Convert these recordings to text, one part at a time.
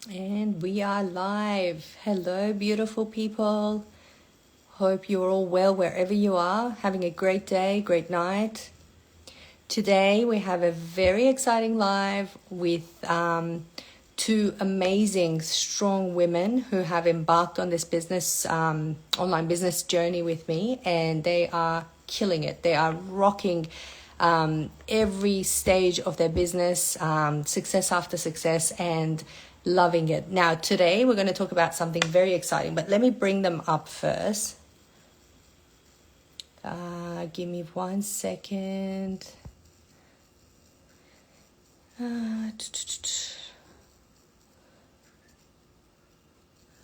And we are live. Hello, beautiful people. Hope you're all well wherever you are, having a great day, great night. Today, we have a very exciting live with two amazing, strong women who have embarked on this business, online business journey with me, and they are killing it. They are rocking every stage of their business, success after success, and loving it. Now, today we're going to talk about something very exciting, but let me bring them up first. Give me 1 second. Let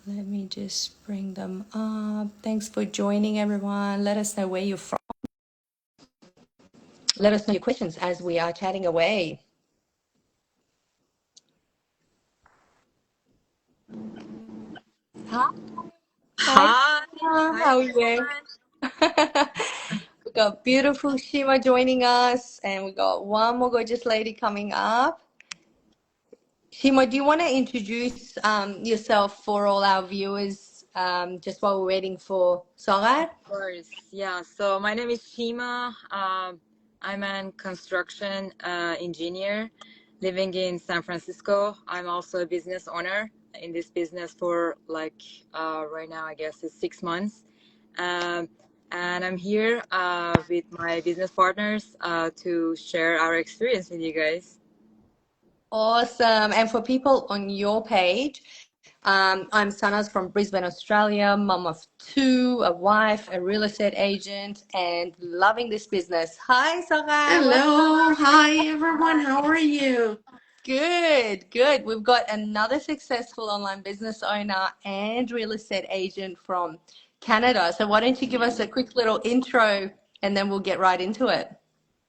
me just bring them up. Thanks for joining, everyone. Let us know where you're from. Let us know your questions as we are chatting away. Hi. Hi. Hi, Shima. hi How are you? everyone. We got beautiful Shima joining us, and we got one more gorgeous lady coming up. Shima, do you want to introduce yourself for all our viewers just while we're waiting for Sagar? Of course, yeah. So my name is Shima. I'm an construction engineer living in San Francisco. I'm also a business owner in this business for right now, I guess it's 6 months. Um, and I'm here with my business partners to share our experience with you guys. Awesome. And for people on your page, I'm Sanas from Brisbane, Australia, mum of two, a wife, a real estate agent, and loving this business. Hi, Sagar. Welcome. Hello, hi everyone. How are you? Good, good. We've got another successful online business owner and real estate agent from Canada. So why don't you give us a quick little intro and then we'll get right into it.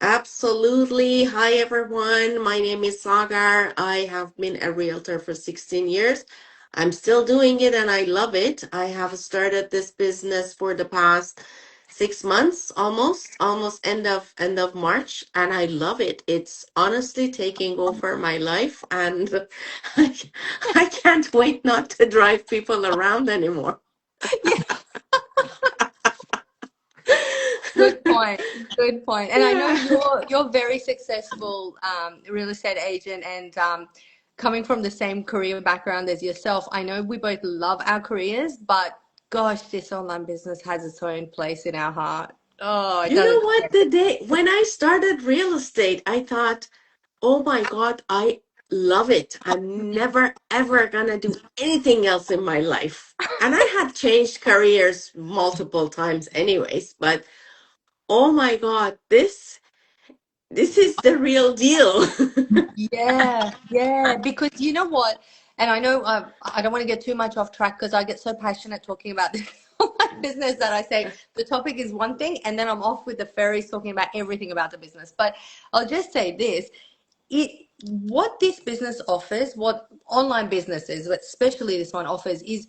Absolutely. Hi everyone. My name is Sagar. I have been a realtor for 16 years. I'm still doing it and I love it. I have started this business for the past 6 months, almost end of March, and I love it. It's honestly taking over my life, and I, I can't wait not to drive people around anymore. Yeah, good point. Good point. And I know Yeah. you're very successful real estate agent and coming from the same career background as yourself. I know we both love our careers, but gosh, this online business has its own place in our heart. Oh, it You know doesn't what? compare. The day when I started real estate, I thought, oh my God, I love it. I'm never ever gonna do anything else in my life. And I had changed careers multiple times anyways, but oh my God, this is the real deal. Yeah, yeah, because you know what? And I know I don't want to get too much off track because I get so passionate talking about this online business that I say the topic is one thing and then I'm off with the fairies talking about everything about the business. But I'll just say this, what this business offers, what online businesses, but especially this one offers, is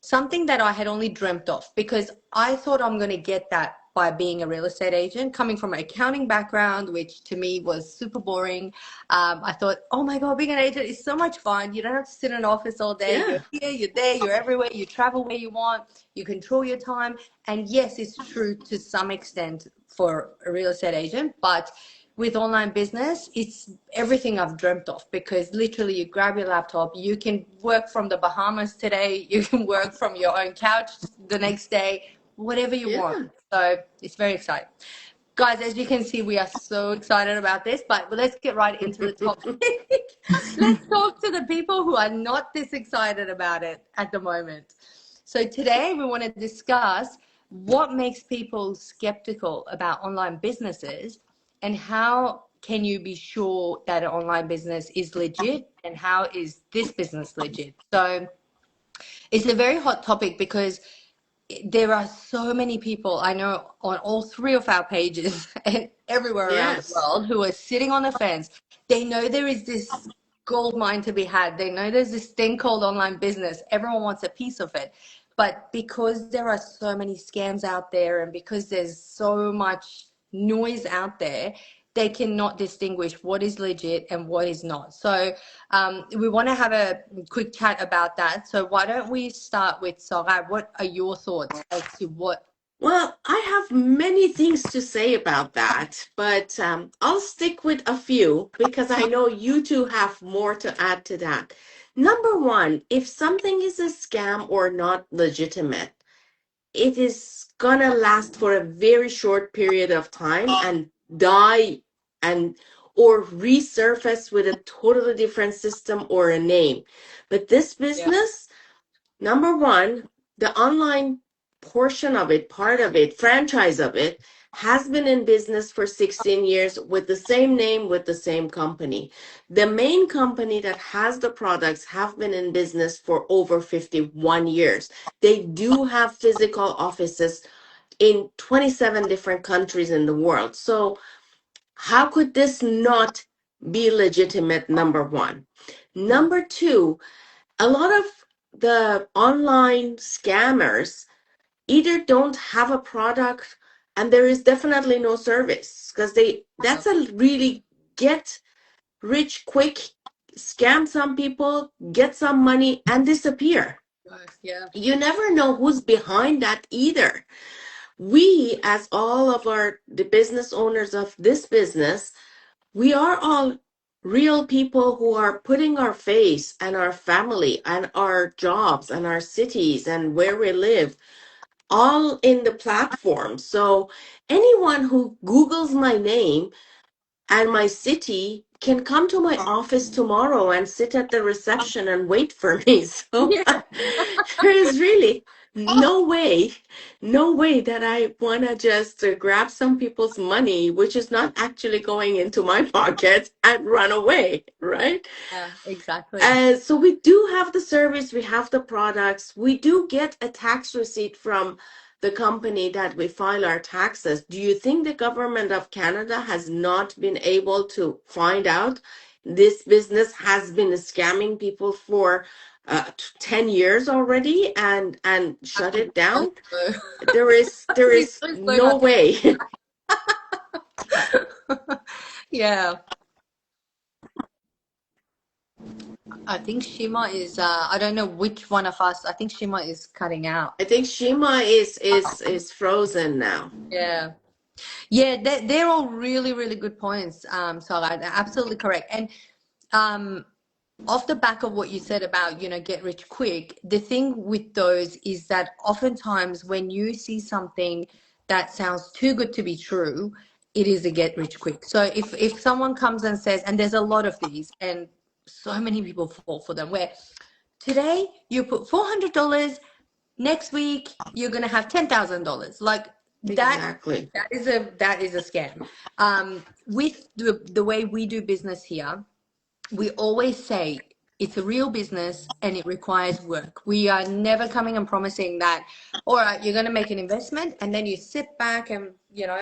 something that I had only dreamt of because I thought I'm going to get that by being a real estate agent, coming from an accounting background, which to me was super boring. I thought, oh my God, being an agent is so much fun. You don't have to sit in an office all day. You're Yeah, here, you're there, you're everywhere. You travel where you want. You control your time. And yes, it's true to some extent for a real estate agent, but with online business, it's everything I've dreamt of because literally you grab your laptop, you can work from the Bahamas today, you can work from your own couch the next day, whatever you want. yeah. So it's very exciting. Guys, as you can see, we are so excited about this, but let's get right into the topic. Let's talk to the people who are not this excited about it at the moment. So today we want to discuss what makes people skeptical about online businesses and how can you be sure that an online business is legit and how is this business legit. So it's a very hot topic because there are so many people I know on all three of our pages and everywhere around the Yes. world who are sitting on the fence. They know there is this gold mine to be had. They know there's this thing called online business. Everyone wants a piece of it. But because there are so many scams out there and because there's so much noise out there, they cannot distinguish what is legit and what is not. So we want to have a quick chat about that. So why don't we start with Soraya? What are your thoughts as to what? Well, I have many things to say about that, but I'll stick with a few because I know you two have more to add to that. Number one, if something is a scam or not legitimate, it is gonna last for a very short period of time and die and or resurface with a totally different system or a name. But this Yeah. business, number one, the online portion of it, part of it, franchise of it, has been in business for 16 years with the same name, with the same company. The main company that has the products have been in business for over 51 years. They do have physical offices in 27 different countries in the world. So, how could this not be legitimate? Number one. Mm. Number two, a lot of the online scammers either don't have a product and there is definitely no service because Yeah. that's a really get rich quick scam some people, get some money and disappear. Yeah. You never know who's behind that either. We, as all of the business owners of this business, we are all real people who are putting our face and our family and our jobs and our cities and where we live all in the platform. So anyone who Googles my name and my city can come to my office tomorrow and sit at the reception and wait for me. So Yeah. there is really no way that I want to just grab some people's money, which is not actually going into my pocket, and run away, right? Yeah, exactly. So we do have the service, we have the products, we do get a tax receipt from the company that we file our taxes. Do you think the government of Canada has not been able to find out this business has been scamming people for 10 years already and I shut believe it down? so. There is there He's is so slow no about way. that. Yeah. I think Shima is I don't know which one of us. I think Shima is cutting out. I think Shima is frozen now. Yeah. Yeah, they're all really, really good points, Sarah. They're absolutely correct. And um off the back of what you said about, get rich quick, the thing with those is that oftentimes when you see something that sounds too good to be true, it is a get rich quick. So if someone comes and says, and there's a lot of these, and so many people fall for them, where today you put $400, next week you're gonna have $10,000. Like that, Exactly. that is a scam. With the way we do business here, we always say it's a real business and it requires work. We are never coming and promising that, all right, you're going to make an investment and then you sit back and,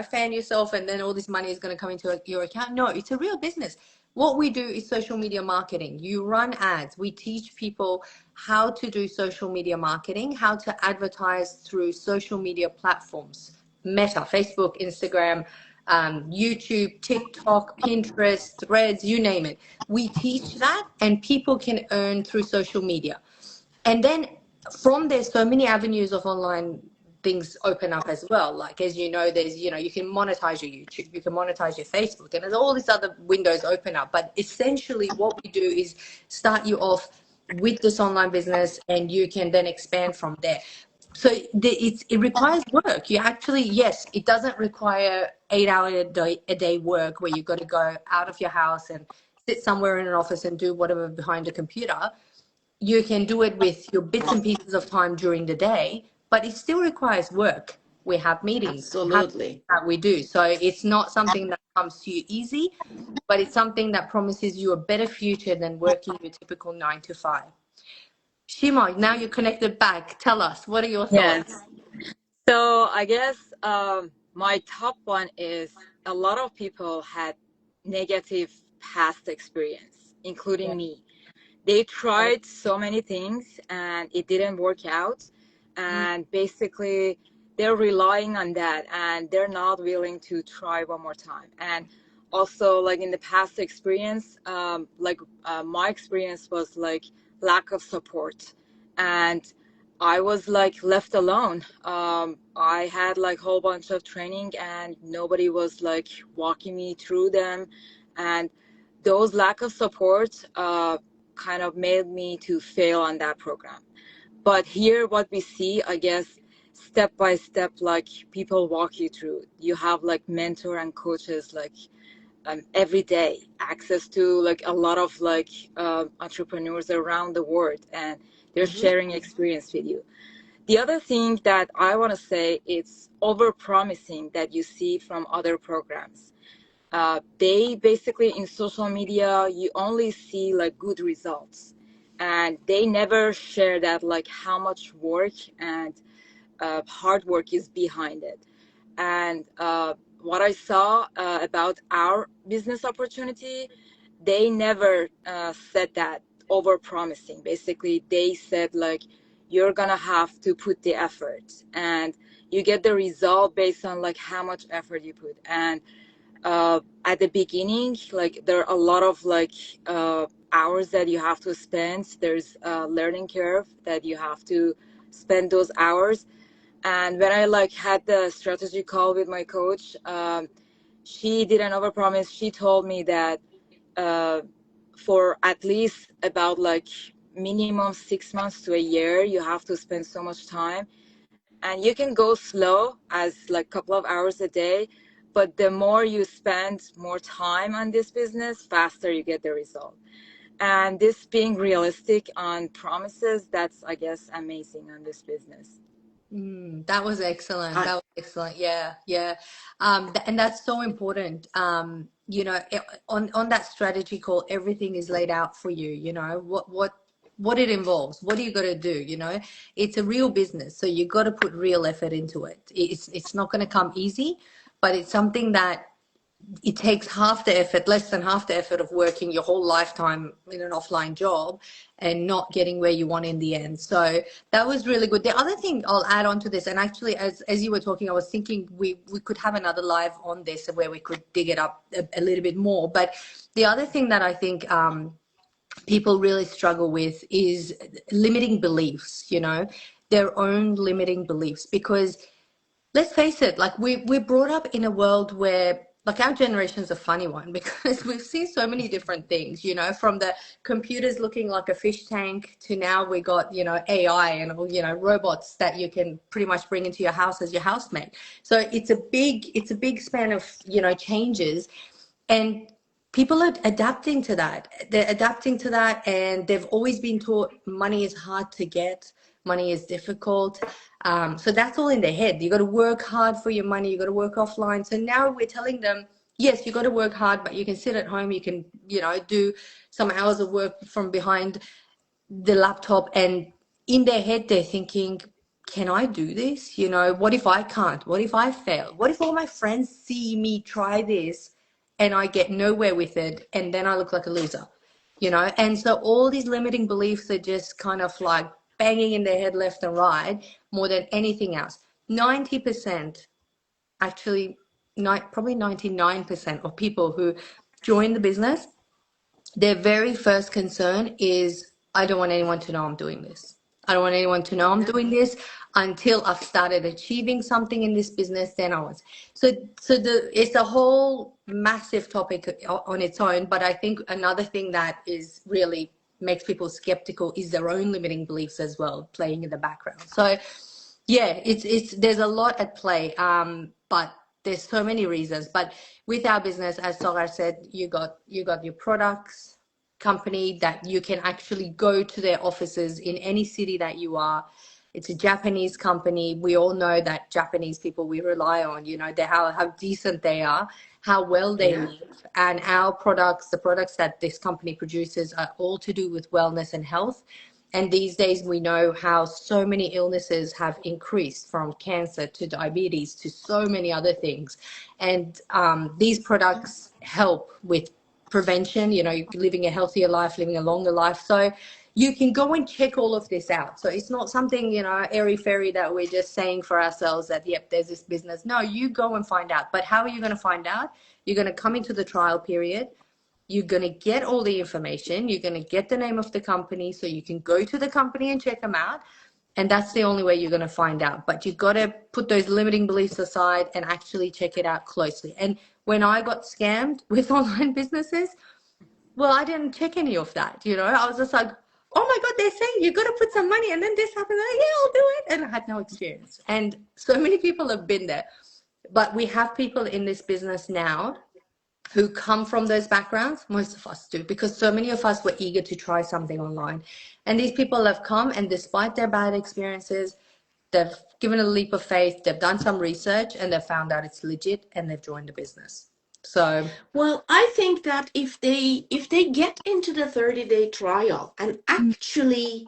fan yourself and then all this money is going to come into your account. No, it's a real business. What we do is social media marketing. You run ads. We teach people how to do social media marketing, how to advertise through social media platforms, Meta, Facebook, Instagram, YouTube, TikTok, Pinterest, Threads, you name it. We teach that, and people can earn through social media. And then from there, so many avenues of online things open up as well. Like, as you know, there's, you can monetize your YouTube, you can monetize your Facebook, and there's all these other windows open up. But essentially, what we do is start you off with this online business, and you can then expand from there. So it requires work. You actually, yes, it doesn't require 8 hour a day work where you've got to go out of your house and sit somewhere in an office and do whatever behind a computer. You can do it with your bits and pieces of time during the day, but it still requires work. We have meetings, we have Absolutely. that we do. So it's not something that comes to you easy, but it's something that promises you a better future than working your typical 9 to 5. Shima, now you're connected back. Tell us, what are your thoughts? Yes. So I guess my top one is a lot of people had negative past experience, Yeah. including me. They tried so many things and it didn't work out. Mm. And basically, they're relying on that and they're not willing to try one more time. And also like in the past experience, my experience was like lack of support, and I was like left alone. I had like whole bunch of training and nobody was like walking me through them, and those lack of support kind of made me to fail on that program. But here what we see, I guess, step by step, like people walk you through. You have like mentor and coaches like every day, access to like a lot of like entrepreneurs around the world, and they're Mm-hmm. sharing experience with you. The other thing that I want to say, it's over promising that you see from other programs. They basically, in social media, you only see like good results, and they never share that like how much work and hard work is behind it. And what I saw about our business opportunity, they never said that over promising. Basically, they said like, you're gonna have to put the effort, and you get the result based on like how much effort you put. And at the beginning, like there are a lot of like hours that you have to spend. There's a learning curve that you have to spend those hours. And when I like had the strategy call with my coach, she didn't overpromise. She told me that uh, for at least about like minimum 6 months to a year, you have to spend so much time, and you can go slow as like a couple of hours a day, but the more you spend more time on this business, faster you get the result. And this being realistic on promises, that's, I guess, amazing on this business. That was excellent. I That was excellent. Yeah, yeah. And that's so important. On that strategy call, everything is laid out for you. You know what it involves. What do you got to do? You know, it's a real business, so you got to put real effort into it. It's not going to come easy, but it's something that it takes half the effort, less than half the effort of working your whole lifetime in an offline job and not getting where you want in the end. So that was really good. The other thing I'll add on to this, and actually as you were talking, I was thinking we could have another live on this where we could dig it up a little bit more. But the other thing that I think people really struggle with is limiting beliefs, you know, their own limiting beliefs, because let's face it, like we're brought up in a world where, like, our generation's a funny one because we've seen so many different things, you know, from the computers looking like a fish tank to now we got, you know, AI and all, you know, robots that you can pretty much bring into your house as your housemate. So it's a big span of, you know, changes, and people are adapting to that. They're adapting to that, and they've always been taught money is hard to get, money is difficult. So that's all in their head. You got to work hard for your money. You got to work offline. So now we're telling them, yes, you got to work hard, but you can sit at home. You can, you know, do some hours of work from behind the laptop, and in their head they're thinking, can I do this? You know, what if I can't? What if I fail? What if all my friends see me try this and I get nowhere with it and then I look like a loser? You know, and so all these limiting beliefs are just kind of like banging in their head left and right more than anything else. 90%, actually, probably 99% of people who join the business, their very first concern is, I don't want anyone to know I'm doing this. I don't want anyone to know I'm doing this until I've started achieving something in this business. Then I was. So it's a whole massive topic on its own. But I think another thing that is really makes people skeptical is their own limiting beliefs as well, playing in the background. So yeah, it's there's a lot at play. But there's so many reasons. But with our business, as Sogar said, you got your products company that you can actually go to their offices in any city that you are. It's a Japanese company. We all know that Japanese people we rely on, you know, they how decent they are, how well they yeah. live. And our products, the products that this company produces, are all to do with wellness and health. And these days, we know how so many illnesses have increased, from cancer to diabetes to so many other things. And these products help with prevention, you know, living a healthier life, living a longer life. So, you can go and check all of this out. So it's not something, airy fairy that we're just saying for ourselves that, yep, there's this business. No, you go and find out. But how are you going to find out? You're going to come into the trial period. You're going to get all the information. You're going to get the name of the company so you can go to the company and check them out. And that's the only way you're going to find out. But you've got to put those limiting beliefs aside and actually check it out closely. And when I got scammed with online businesses, well, I didn't check any of that. I was just like, oh my God, they're saying you got to put some money and then this happens. Like, yeah, I'll do it. And I had no experience. And so many people have been there. But we have people in this business now who come from those backgrounds. Most of us do, because so many of us were eager to try something online. And these people have come, and despite their bad experiences, they've given a leap of faith, they've done some research, and they've found out it's legit, and they've joined the business. So, Well, I think that if they get into the 30-day trial and actually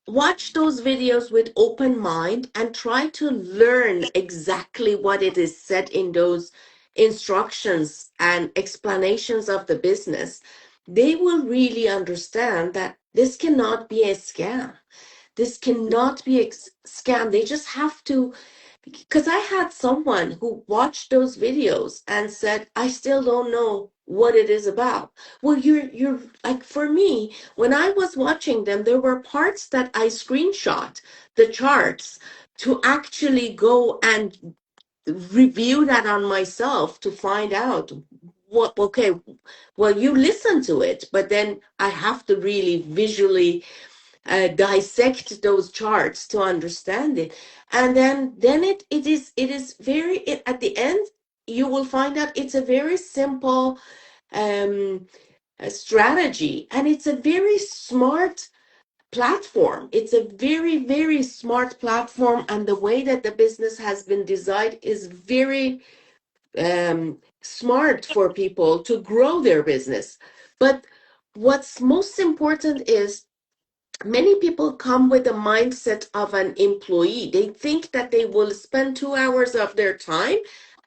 watch those videos with open mind and try to learn exactly what it is said in those instructions and explanations of the business, they will really understand that this cannot be a scam. This cannot be a scam. They just have to, because I had someone who watched those videos and said, I still don't know what it is about. Well, you're like, for me, when I was watching them, there were parts that I screenshot the charts to actually go and review that on myself to find out what, okay, well, you listen to it, but then I have to really visually dissect those charts to understand it, and then it is very at the end you will find out it's a very simple um strategy, and it's a very smart platform. It's a very, very smart platform, and the way that the business has been designed is very smart for people to grow their business. But what's most important is many people come with the mindset of an employee. They think that they will spend 2 hours of their time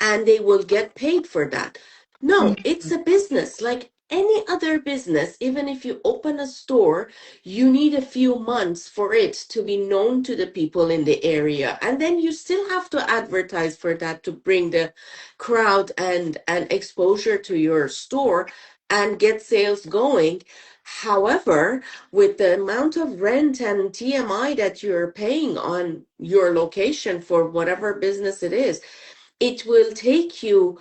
and they will get paid for that. No, it's a business like any other business. Even if you open a store, you need a few months for it to be known to the people in the area. And then you still have to advertise for that to bring the crowd and exposure to your store and get sales going. However, with the amount of rent and TMI that you're paying on your location for whatever business it is, it will take you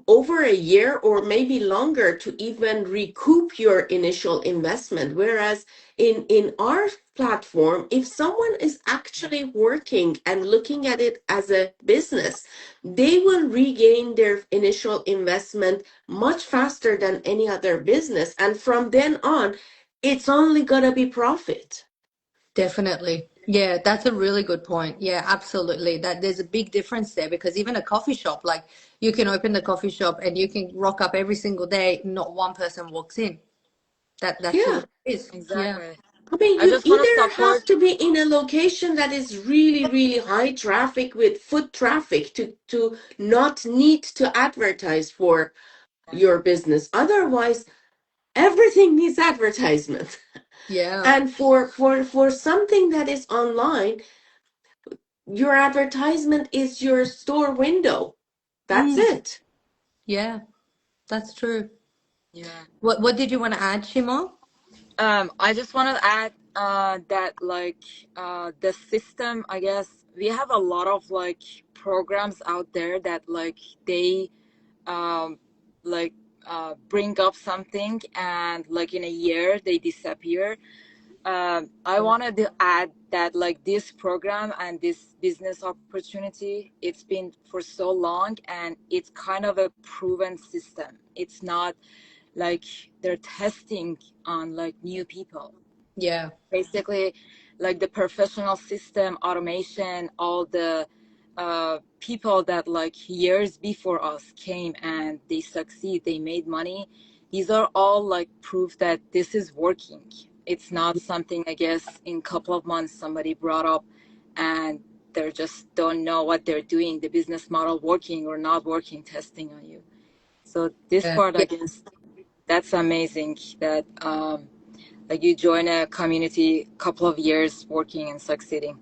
over a year or maybe longer to even recoup your initial investment. Whereas in our platform, if someone is actually working and looking at it as a business, they will regain their initial investment much faster than any other business. And from then on, it's only going to be profit. definitely. Yeah, that's a really good point. Yeah, absolutely. That there's a big difference there, because even a coffee shop, like, you can open the coffee shop and you can rock up every single day, not one person walks in. That's the way Yeah. it is. Yeah. Exactly. I mean, I you just want to either support. have to be in a location that is really, really high traffic with foot traffic to not need to advertise for your business. Otherwise, everything needs advertisement. Yeah. And for something that is online, your advertisement is your store window. That's Mm, it. yeah, that's true. Yeah. What did you want to add, Shima? I just want to add that like the system, I guess we have a lot of like programs out there that like they um, like bring up something and like in a year they disappear. I wanted to add that like this program and this business opportunity, it's been for so long and it's kind of a proven system. It's not like they're testing on like new people. Yeah. Basically, like the professional system, automation, all the people that like years before us came and they succeed, they made money. These are all like proof that this is working. It's not something, I guess, in a couple of months somebody brought up and they just don't know what they're doing, the business model working or not working, testing on you. So this Yeah. part, I Yeah. guess, that's amazing that like you join a community couple of years working and succeeding.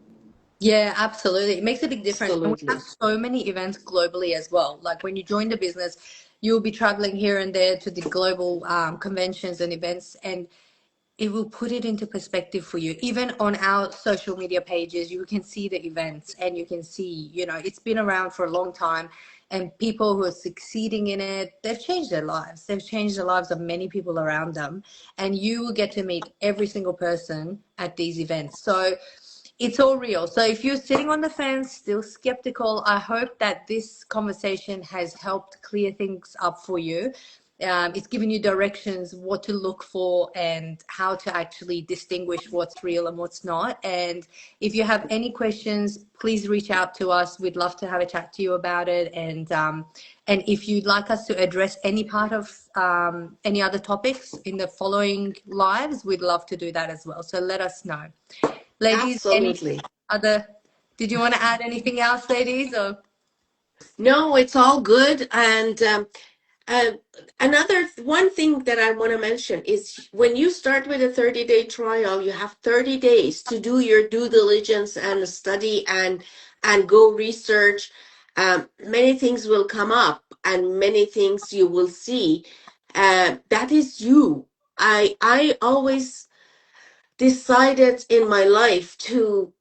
Yeah, absolutely. It makes a big difference. And we have Absolutely. so many events globally as well. Like when you join the business, you'll be traveling here and there to the global conventions and events, and it will put it into perspective for you. Even on our social media pages, you can see the events and you can see, it's been around for a long time, and people who are succeeding in it, they've changed their lives. They've changed the lives of many people around them. And you will get to meet every single person at these events. So it's all real. So if you're sitting on the fence, still skeptical, I hope that this conversation has helped clear things up for you. It's given you directions, what to look for, and how to actually distinguish what's real and what's not. And if you have any questions, please reach out to us. We'd love to have a chat to you about it. And if you'd like us to address any part of any other topics in the following lives, we'd love to do that as well. So let us know. Ladies, any Absolutely. other, did you want to add anything else, ladies? Or No, it's all good. And uh, one thing that I want to mention is when you start with a 30-day trial, you have 30 days to do your due diligence and study and go research. Many things will come up and many things you will see. That is you. I always decided in my life to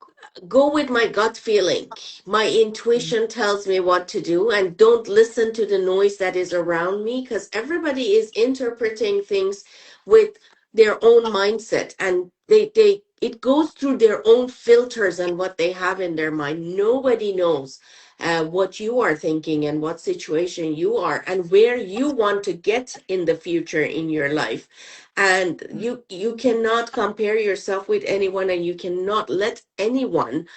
go with my gut feeling. My intuition tells me what to do, and don't listen to the noise that is around me, because everybody is interpreting things with their own mindset, and they it goes through their own filters and what they have in their mind. Nobody knows what you are thinking and what situation you are and where you want to get in the future in your life. And you cannot compare yourself with anyone, and you cannot let anyone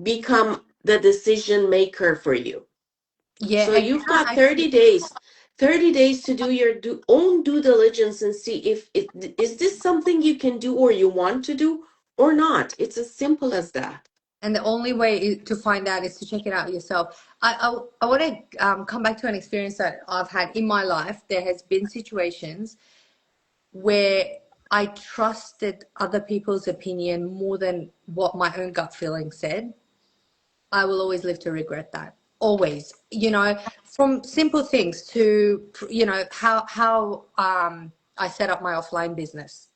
become the decision maker for you. yeah, So and you've can got I actually, 30 days to do your own due diligence and see if it is this something you can do or you want to do or not. It's as simple as that. and the only way to find out is to check it out yourself. I want to come back to an experience that I've had in my life. There has been situations where I trusted other people's opinion more than what my own gut feeling said. I will always live to regret that. Always, from simple things to, how I set up my offline business,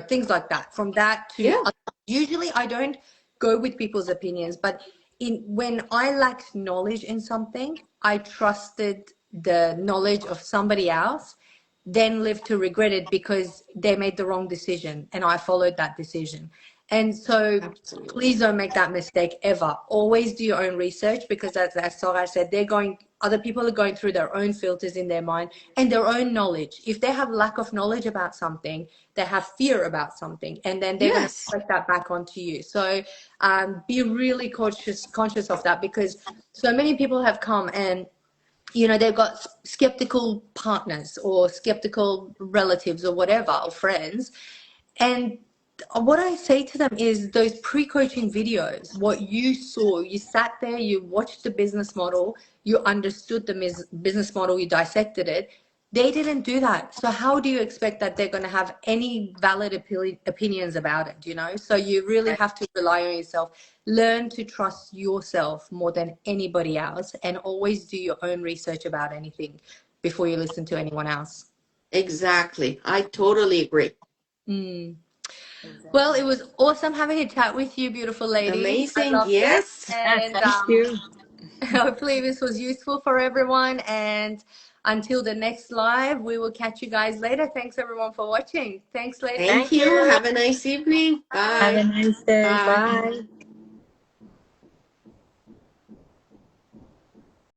things like that. From that to, Yeah, usually I don't go with people's opinions, but when I lacked knowledge in something, I trusted the knowledge of somebody else, then live to regret it because they made the wrong decision and I followed that decision. And so please absolutely. don't make that mistake ever. Always do your own research, because as Sarah said, other people are going through their own filters in their mind and their own knowledge. If they have lack of knowledge about something, they have fear about something, and then they're going to Yes, reflect that back onto you. So be really conscious of that, because so many people have come and they've got skeptical partners or skeptical relatives or whatever, or friends, and what I say to them is those pre-coaching videos, what you saw, you sat there, you watched the business model, you understood the business model, you dissected it. They didn't do that. So how do you expect that they're going to have any valid opinions about it? So you really Right. have to rely on yourself. Learn to trust yourself more than anybody else, and always do your own research about anything before you listen to anyone else. exactly. I totally agree. Mm. Well, Exactly. it was awesome having a chat with you, beautiful ladies. I Amazing. loved it. Yes. Yeah, And thank you. hopefully, this was useful for everyone. And until the next live, we will catch you guys later. Thanks, everyone, for watching. Thanks, ladies. Thank Thank you. you. Have a nice evening. Bye. Have a Bye. nice day. Bye. Bye.